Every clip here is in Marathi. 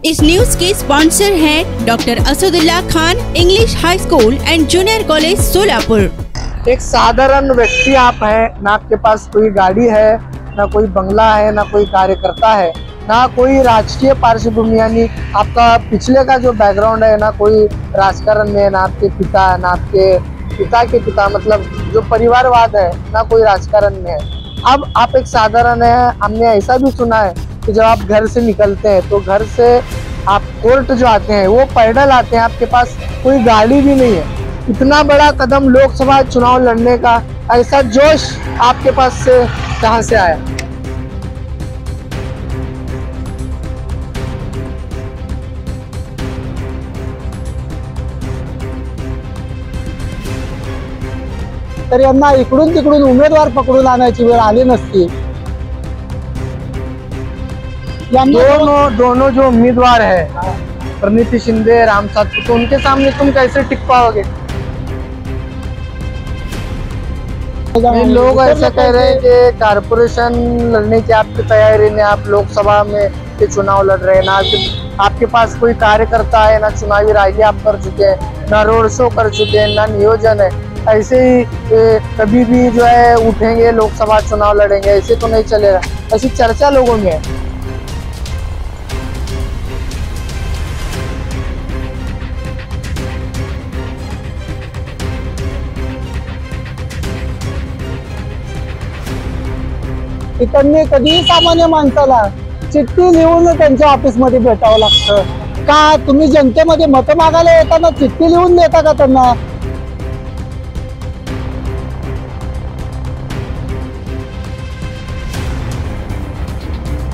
इस न्यूज के स्पॉन्सर हैं doctor Asadullah Khan English high school and junior college Solapur. एक साधारण व्यक्ति आप हैं, ना आपके पास कोई गाड़ी है, ना कोई बंगला है, ना कोई कार्यकर्ता है, ना कोई राजकीय पार्श्वभूमि, यानी आपका पिछले का जो बैकग्राउंड है, ना कोई राजकारण में, ना आपके पिता, ना आपके पिता के पिता, मतलब जो परिवारवाद है, ना कोई राजकारण में है। अब आप एक साधारण है। हमने ऐसा भी सुना है कि जब आप घर से निकलते हैं तो घर से आप कोर्ट जो आते हैं वो पैदल आते हैं, आपके पास कोई गाड़ी भी नहीं है। इतना बड़ा कदम लोकसभा चुनाव लड़ने का, ऐसा जोश आपके पास से कहां से आया? तर यांना इकडून तिकडून उमेदवार पकडून आणायची वेळ आली नसती। दोनों जो उम्मीदवार है, प्रणीति शिंदे, राम सातपुते, उनके सामने तुम कैसे टिक पाओगे? लोग ऐसा कह रहे हैं कि कारपोरेशन लड़ने की आपकी तैयारी ने आप लोकसभा में के चुनाव लड़ रहे हैं, ना आपके पास कोई कार्यकर्ता है, ना चुनावी रैली आप कर चुके हैं, ना रोड शो कर चुके हैं, ना नियोजन है। ऐसे ही कभी भी जो है उठेंगे लोकसभा चुनाव लड़ेंगे, ऐसे तो नहीं चलेगा, ऐसी चर्चा लोगों में है। त्यांनी कधी सामान्य माणसाला चिठ्ठी लिहून त्यांच्या ऑफिस मध्ये भेटावं लागतं का? तुम्ही जनतेमध्ये मत मागायला येताना चिठ्ठी लिहून देता का त्यांना?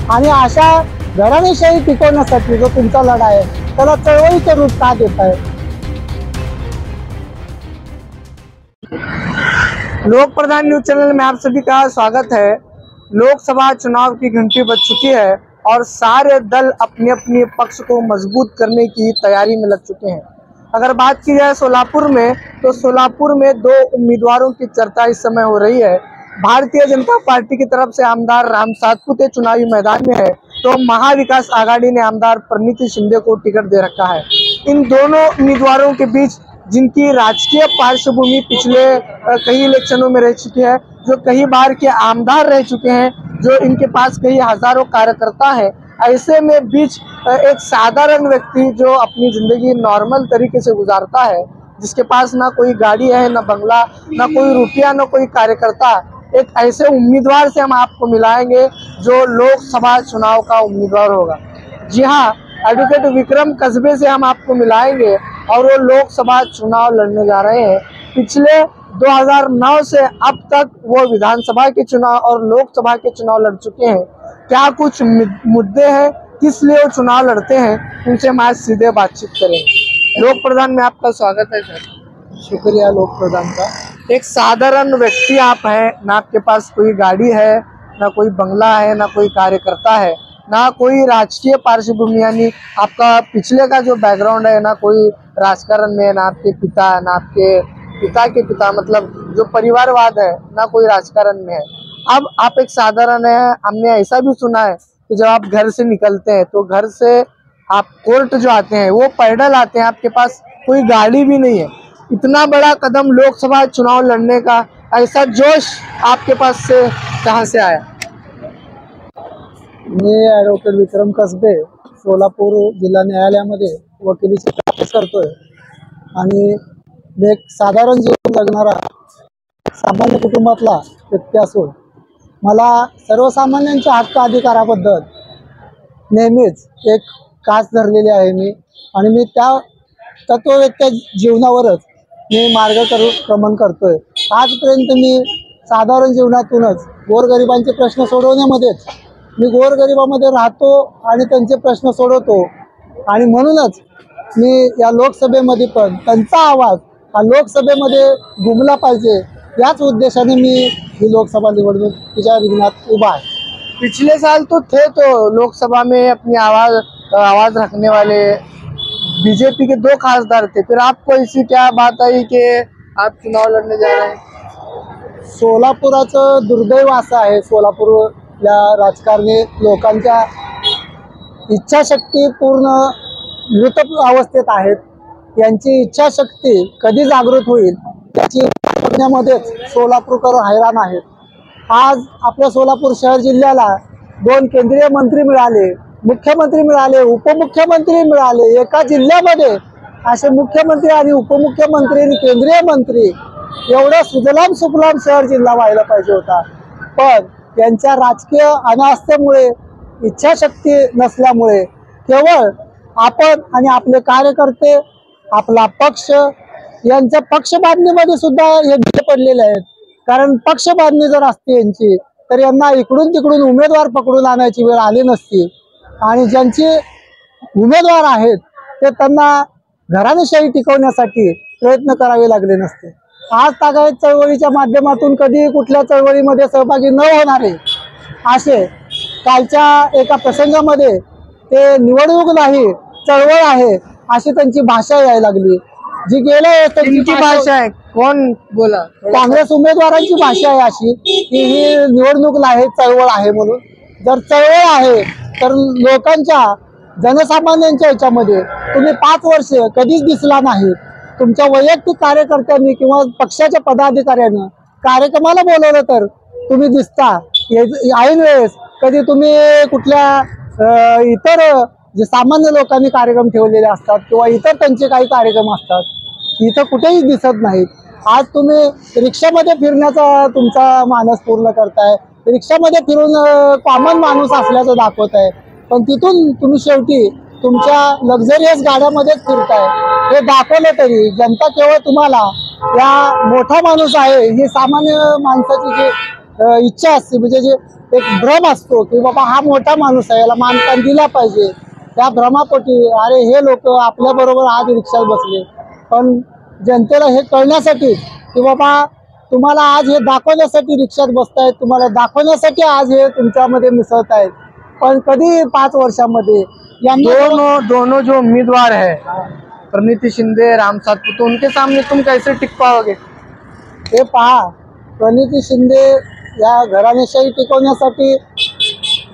आणि अशा घराणेशाही टिकवण्यासाठी जो तुमचा लढा आहे त्याला चळवळीचं रूप का देताय? लोक प्रधान न्यूज चैनल में आप सभी का स्वागत है। लोकसभा चुनाव की घंटी बज चुकी है और सारे दल अपने अपने पक्ष को मजबूत करने की तैयारी में लग चुके हैं। अगर बात की जाए सोलापुर में, तो सोलापुर में दो उम्मीदवारों की चर्चा इस समय हो रही है। भारतीय जनता पार्टी की तरफ से आमदार राम सातपुते चुनावी मैदान में है, तो महाविकास आघाड़ी ने आमदार प्रणीति शिंदे को टिकट दे रखा है। इन दोनों उम्मीदवारों के बीच जिनकी राजकीय पार्श्वभूमि पिछले कई इलेक्शनों में रह चुकी है, जो कई बार के आमदार रह चुके हैं, जो इनके पास कई हजारों कार्यकर्ता है, ऐसे में बीच एक साधारण व्यक्ति जो अपनी जिंदगी नॉर्मल तरीके से गुजारता है, जिसके पास ना कोई गाड़ी है, ना बंगला, ना कोई रुपया, ना कोई कार्यकर्ता, एक ऐसे उम्मीदवार से हम आपको मिलाएंगे जो लोकसभा चुनाव का उम्मीदवार होगा। जी हाँ, एडवोकेट विक्रम कस्बे से हम आपको मिलाएंगे और वो लोकसभा चुनाव लड़ने जा रहे हैं। पिछले 2009 से अब तक वो विधानसभा के चुनाव और लोकसभा के चुनाव लड़ चुके हैं। क्या कुछ मुद्दे हैं, किस लिए वो चुनाव लड़ते हैं, उनसे हम आज सीधे बातचीत करेंगे। लोक प्रधान में आपका स्वागत है सर। शुक्रिया लोक प्रधान का। एक साधारण व्यक्ति आप हैं, ना आपके पास कोई गाड़ी है, ना कोई बंगला है, ना कोई कार्यकर्ता है, ना कोई राजकीय पार्श्वभूमि, यानी आपका पिछले का जो बैकग्राउंड है, ना कोई राजकारण में, ना आपके पिता, ना आपके पिता के पिता, मतलब जो परिवारवाद है, ना कोई राजकारण में है। अब आप एक साधारण है। हमने ऐसा भी सुना है कि जब आप घर से निकलते हैं तो घर से आप कोर्ट जो आते हैं वो पैदल आते हैं, आपके पास कोई गाड़ी भी नहीं है। इतना बड़ा कदम लोकसभा चुनाव लड़ने का, ऐसा जोश आपके पास से कहां से आया? मी ॲडव्होकेट विक्रम कसबे सोलापूर जिल्हा न्यायालयामध्ये वकिलीची प्रॅक्टिस करतोय आणि मी एक साधारण जीवन जगणारा सामान्य कुटुंबातला व्यक्ती असून मला सर्वसामान्यांच्या हक्क अधिकाराबद्दल नेहमीच एक कास धरलेली आहे मी, आणि मी त्या तत्ववेत्या जीवनावरच मी मार्गक्रमण करतोय। आजपर्यंत मी साधारण जीवनातूनच गोरगरिबांचे प्रश्न सोडवण्यामध्येच मी गोरगरिबामध्ये राहतो आणि त्यांचे प्रश्न सोडवतो, आणि म्हणूनच मी या लोकसभेमध्ये पण त्यांचा आवाज हा लोकसभेमध्ये घुमला पाहिजे, याच उद्देशाने मी ही लोकसभा निवडणुकीच्या रिंगणात उभा आहे। पिछले साल तो थे, तो लोकसभा में अपनी आवाज रखने वाले बीजेपी के 2 खासदार थे, फिर आपको ऐसी क्या बात आई कि आप चुनाव लड़ने जा रहे हैं? सोलापुराचं दुर्दैव असं आहे, सोलापूर या राजकारणी लोकांच्या इच्छाशक्ती पूर्ण मृत अवस्थेत आहेत. यांची इच्छाशक्ती कधी जागृत होईल त्याची बघण्यामध्येच सोलापूरकर हैराण आहेत. आज आपल्या सोलापूर शहर जिल्ह्याला 2 केंद्रीय मंत्री मिळाले, मुख्यमंत्री मिळाले, उपमुख्यमंत्री मिळाले. एका जिल्ह्यामध्ये असे मुख्यमंत्री आणि उपमुख्यमंत्री आणि केंद्रीय मंत्री, एवढं सुजलाम सुफलाम शहर जिल्हा व्हायला पाहिजे होता. पण त्यांच्या राजकीय अनास्थेमुळे, इच्छाशक्ती नसल्यामुळे केवळ आपण आणि आपले कार्यकर्ते, आपला पक्ष यांच्या पक्षबांधणीमध्ये सुद्धा हे ढिले पडलेले आहेत. कारण पक्षबांधणी जर असते यांची तर यांना इकडून तिकडून उमेदवार पकडून आणायची वेळ आली नसती. आणि ज्यांचे उमेदवार आहेत ते त्यांना घराणेशाही टिकवण्यासाठी प्रयत्न करावे लागले नसते. आज तागायत चळवळीच्या माध्यमातून कधी कुठल्या चळवळीमध्ये सहभागी न होणारे असे कालच्या एका प्रसंगामध्ये ते निवडणूक नाही चळवळ आहे अशी त्यांची भाषा यायला लागली. जी गेल्या किनकी भाषा आहे, कोण बोला? काँग्रेस उमेदवारांची भाषा आहे अशी की ही निवडणूक नाही चळवळ आहे म्हणून. जर चळवळ आहे तर लोकांच्या, जनसामान्यांच्या याच्यामध्ये तुम्ही 5 वर्ष कधीच दिसला नाही. तुमच्या वैयक्तिक कार्यकर्त्यांनी किंवा पक्षाच्या पदाधिकाऱ्यांनी कार्यक्रमाला बोलवलं तर तुम्ही दिसता. ऐन वेळेस कधी तुम्ही कुठल्या इतर जे सामान्य लोकांनी कार्यक्रम ठेवलेले असतात किंवा इतर त्यांचे काही कार्यक्रम असतात, इथं कुठेही दिसत नाहीत. आज तुम्ही रिक्षामध्ये फिरण्याचा तुमचा मानस पूर्ण करताय, रिक्षामध्ये फिरून कॉमन माणूस असल्याचं दाखवताय. पण तिथून तुम्ही शेवटी तुमच्या लक्झरियस गाड्यामध्येच फिरताय. हे दाखवलं तरी जनता केवळ तुम्हाला या मोठा माणूस आहे ही सामान्य माणसाची जी इच्छा असते, म्हणजे जे एक भ्रम असतो की बाबा हा मोठा माणूस आहे, याला मानपान दिला पाहिजे, त्या भ्रमापोटी अरे हे लोक आपल्याबरोबर आज रिक्षात बसले. पण जनतेला हे कळण्यासाठी की बाबा तुम्हाला आज हे दाखवण्यासाठी रिक्षात बसतायत, तुम्हाला दाखवण्यासाठी आज हे तुमच्यामध्ये मिसळत आहेत. पण कधी 5 वर्षामध्ये दोनों जो उम्मीदवार है, प्रणिति शिंदे, राम सातपुत, उनके सामने तुम कैसे टिक पाओगे? हे पहा, प्रणिति शिंदे या घराणेशाही टिकवण्यासाठी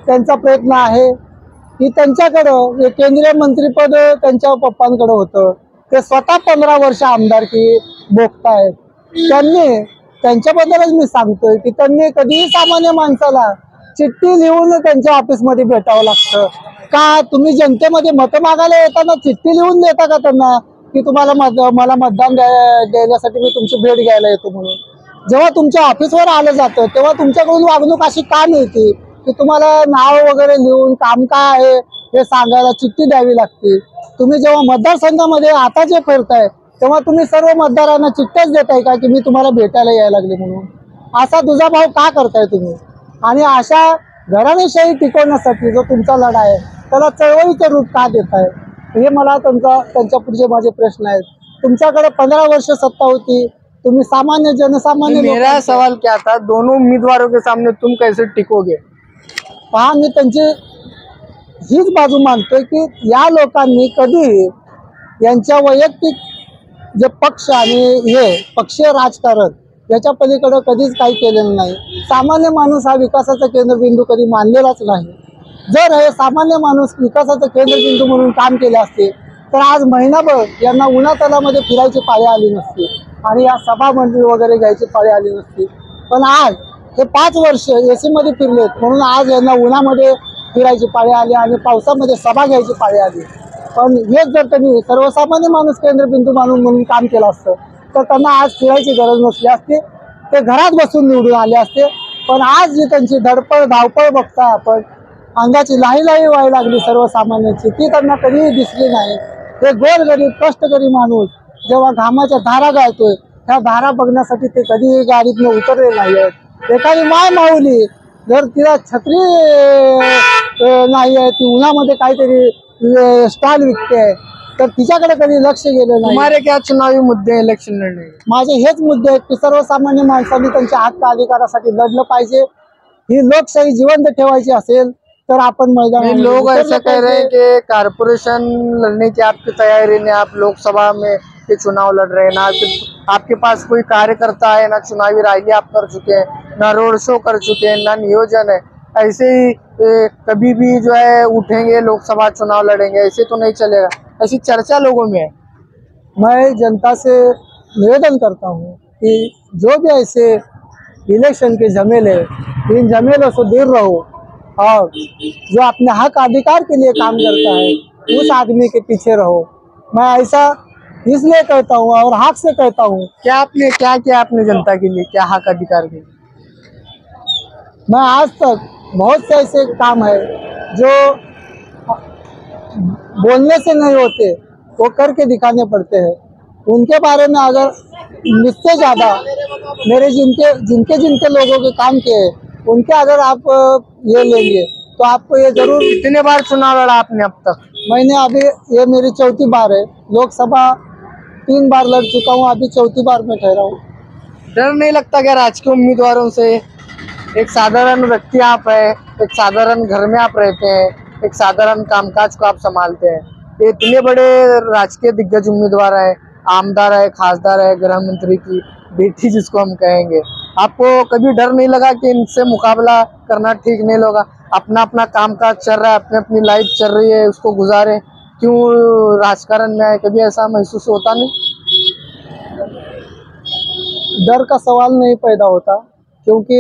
त्यांचा प्रयत्न आहे की त्यांच्याकडं हे केंद्रीय मंत्रीपद त्यांच्या पप्पांकडे होतं. ते स्वतः 15 वर्ष आमदारकी भोगतायत. त्यांच्याबद्दलच मी सांगतोय की त्यांनी कधीही सामान्य माणसाला चिठ्ठी लिहून त्यांच्या ऑफिसमध्ये भेटावं लागतं का? तुम्ही जनतेमध्ये मतं मागायला येताना चिठ्ठी लिहून देता का त्यांना की तुम्हाला मला मतदान देण्यासाठी मी तुमची भेट घ्यायला येतो म्हणून? जेव्हा तुमच्या ऑफिसवर आलं जातं तेव्हा तुमच्याकडून वागणूक अशी का मिळते की तुम्हाला नाव वगैरे लिहून काम काय आहे हे सांगायला चिठ्ठी द्यावी लागते? तुम्ही जेव्हा मतदारसंघामध्ये आता जे फिरताय तेव्हा तुम्ही सर्व मतदारांना चिठ्ठ्याच देताय का की मी तुम्हाला भेटायला यायला लागले म्हणून? असा दुजाभाव का करताय तुम्ही? आणि अशा घराणेशाही टिकवण्यासाठी जो तुमचा लढा आहे त्याला चळवळीचे रूप का देताय? हे मला त्यांच्या पुढचे माझे प्रश्न आहेत. तुमच्याकडे 15 वर्ष सत्ता होती, तुम्ही सामान्य जनसामान्य. मेरा सवाल क्या था, दोनों उम्मीदवारों के सामने तुम कैसे टिकोगे? पहा, मी त्यांची हीच बाजू मानतोय की या लोकांनी कधी यांच्या वैयक्तिक जे पक्ष आणि हे पक्षीय राजकारण याच्या पलीकडे कधीच काही केलेलं नाही. सामान्य माणूस हा विकासाचा केंद्रबिंदू कधी मानलेलाच नाही. जर हे सामान्य माणूस विकासाचा केंद्रबिंदू म्हणून काम केले असते तर आज महिनाभर यांना उन्हातालामध्ये फिरायची पाळी आली नसती आणि या सभा मंडळी वगैरे घ्यायची पाळी आली नसती. पण आज हे 5 वर्ष AC मध्ये फिरलेत म्हणून आज यांना उन्हामध्ये फिरायची पाळी आली आणि पावसामध्ये सभा घ्यायची पाळी आली. पण हेच जर त्यांनी सर्वसामान्य माणूस केंद्रबिंदू म्हणून काम केलं असतं तर त्यांना आज फिरायची गरज नसली असती, ते घरात बसून निवडून आले असते. पण आज जी त्यांची धडपड धावपळ बघता आपण, अंगाची लाही व्हायला लागली सर्वसामान्यांची, ती त्यांना कधीही दिसली नाही. हे गोरगरीब कष्टकरी माणूस जेव्हा घामाच्या धारा गाळतोय त्या धारा बघण्यासाठी ते कधीही गाडीतनं उतरले नाही आहेत. एखादी माय माऊली जर तिला छत्री नाही आहे, ती उन्हामध्ये काहीतरी स्टॉल विकते तर तिच्याकडे कधी लक्ष गेलं नाही. हमारे क्या चुनावी मुद्दे इलेक्शन लढणे? माझे हेच मुद्दे आहेत की सर्वसामान्य माणसांनी त्यांच्या हक्क अधिकारासाठी लढलं पाहिजे. ही लोकशाही जिवंत ठेवायची असेल तर आपण मैदान. लोग ऐसा कह रहे हैं कि कारपोरेशन लड़ने की आपकी तैयारी ने आप लोकसभा में के चुनाव लड़ रहे हैं, ना आपके पास कोई कार्यकर्ता है, ना चुनावी रैली आप कर चुके हैं, ना रोड शो कर चुके हैं, ना नियोजन है, ऐसे ही कभी भी जो है उठेंगे, लोकसभा चुनाव लड़ेंगे, ऐसे तो नहीं चलेगा, ऐसी चर्चा लोगों में है। मैं जनता से निवेदन करता हूँ कि जो भी ऐसे इलेक्शन के झमेले, इन झमेलों से दूर रहो और जो अपने हक अधिकार के लिए काम करता है उस आदमी के पीछे रहो। मैं ऐसा इसलिए कहता हूँ और हक से कहता हूँ। क्या आपने क्या किया अपने जनता के लिए, क्या हक अधिकार के लिए? मैं आज तक बहुत से ऐसे काम है जो बोलने से नहीं होते, वो करके दिखाने पड़ते हैं। उनके बारे में अगर मुझसे ज़्यादा मेरे जिनके लोगों के काम किए उनके अगर आप ये लेंगे तो आपको ये जरूर। कितने बार चुनाव लड़ा आपने अब तक? मैंने अभी ये मेरी 4थी बार है। लोकसभा 3 बार लड़ चुका हूँ, अभी 4थी बार में ठहरा हूँ। डर नहीं लगता क्या राजकीय उम्मीदवारों से? एक साधारण व्यक्ति आप है, एक साधारण घर में आप रहते हैं, एक साधारण कामकाज को आप संभालते हैं। ये इतने बड़े राजकीय दिग्गज उम्मीदवार है, आमदार है, खासदार है, गृह मंत्री की बेटी जिसको हम कहेंगे, आपको कभी डर नहीं लगा कि इनसे मुकाबला करना ठीक नहीं होगा? अपना अपना कामकाज चल रहा है, अपनी अपनी लाइफ चल रही है, उसको गुजारे, क्यों राजकारण में आए? कभी ऐसा महसूस होता नहीं? डर का सवाल नहीं पैदा होता, क्योंकि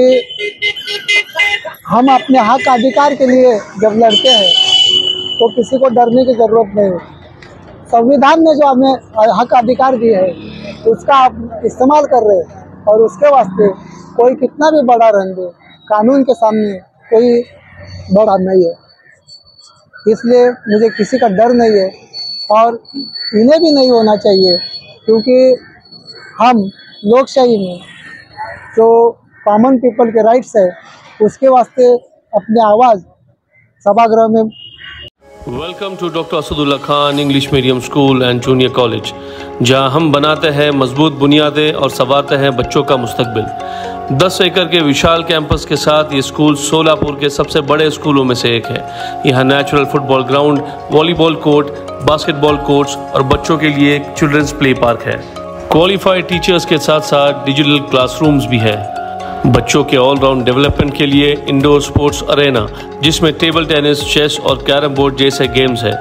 हम अपने हक अधिकार के लिए जब लड़ते हैं तो किसी को डरने की जरूरत नहीं है। संविधान ने जो हमें हक अधिकार दिए है उसका आप इस्तेमाल कर रहे हैं और उसके वास्ते कोई कितना भी बड़ा रहने दे, कानून के सामने कोई बड़ा नहीं है। इसलिए मुझे किसी का डर नहीं है और इन्हें भी नहीं होना चाहिए, क्योंकि हम लोकशाही में जो कॉमन पीपल के राइट्स है उसके वास्ते अपनी आवाज़ सभागृह में। Welcome to doctor Asadullah Khan English medium school and junior college, जहां हम बनाते हैं मजबूत बुनियादें और संवारते हैं बच्चों का मुस्तकबिल। 10 एकड़ के विशाल कैंपस के साथ ये स्कूल सोलापुर के सबसे बड़े स्कूलों में से एक है। यहाँ natural football ground, volleyball court, basketball courts और बच्चों के लिए एक चिल्ड्रंस प्ले पार्क है। क्वालिफाइड टीचर्स के साथ साथ डिजिटल क्लासरूम्स भी है। बच्चों के ऑलराउंड डेवलपमेंट के लिए इंडोर स्पोर्ट्स अरेना, जिसमें टेबल टेनिस, चेस और कैरम बोर्ड जैसे गेम्स है।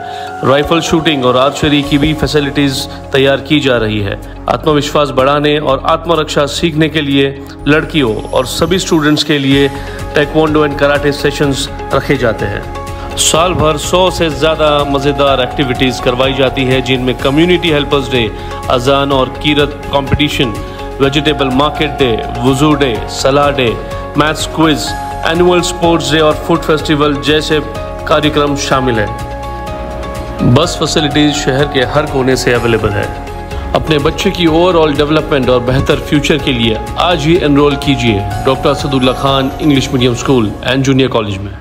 राइफल शूटिंग और आर्चरी की भी फैसिलिटीज तैयार की जा रही है। आत्मविश्वास बढ़ाने और आत्मरक्षा सीखने के लिए लड़कियों और सभी स्टूडेंट्स के लिए ताइक्वांडो एंड कराटे सेशंस रखे जाते हैं। साल भर 100 से ज़्यादा मज़ेदार एक्टिविटीज़ करवाई जाती है, जिनमें कम्युनिटी हेल्पर्स डे, अजान और कीरत कंपटीशन, वेजिटेबल मार्केट डे, वुजू डे, सलाह day, maths quiz, annual sports day और फूड फेस्टिवल जैसे कार्यक्रम शामिल हैं। बस फैसिलिटीज शहर के हर कोने से अवेलेबल है। अपने बच्चे की ओवरऑल डेवलपमेंट और बेहतर फ्यूचर के लिए आज ही एनरोल कीजिए doctor Asadullah Khan English medium school and junior college में।